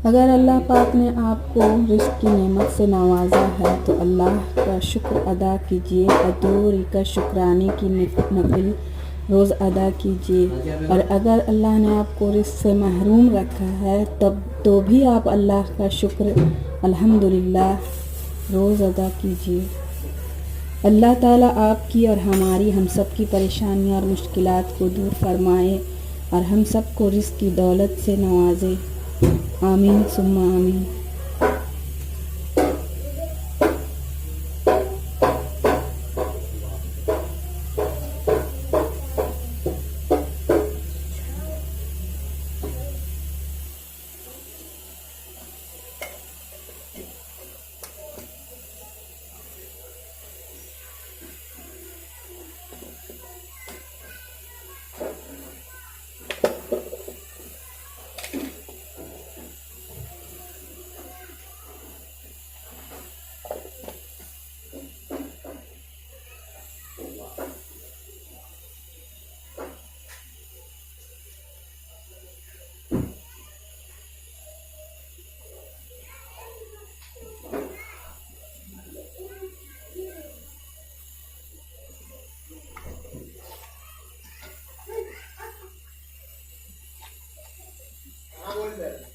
अगर अल्लाह पाक ने आपको रिज़्क़ की नेमत से नवाजा है तो अल्लाह का शुक्र अदा कीजिए। अदूरी का शुक्राने की नफिल रोज़ अदा कीजिए। और अगर अल्लाह ने आपको रिज़्क़ से महरूम रखा है तब तो भी आप अल्लाह का शुक्र अल्हम्दुलिल्लाह रोज़ अदा कीजिए। अल्लाह ताला आपकी और हमारी हम सब की परेशानियाँ और मुश्किलात को दूर फरमाए और हम सब को रिज़्क़ की दौलत से नवाजे। आमीन सुम्मा आमीन। हाँ बोल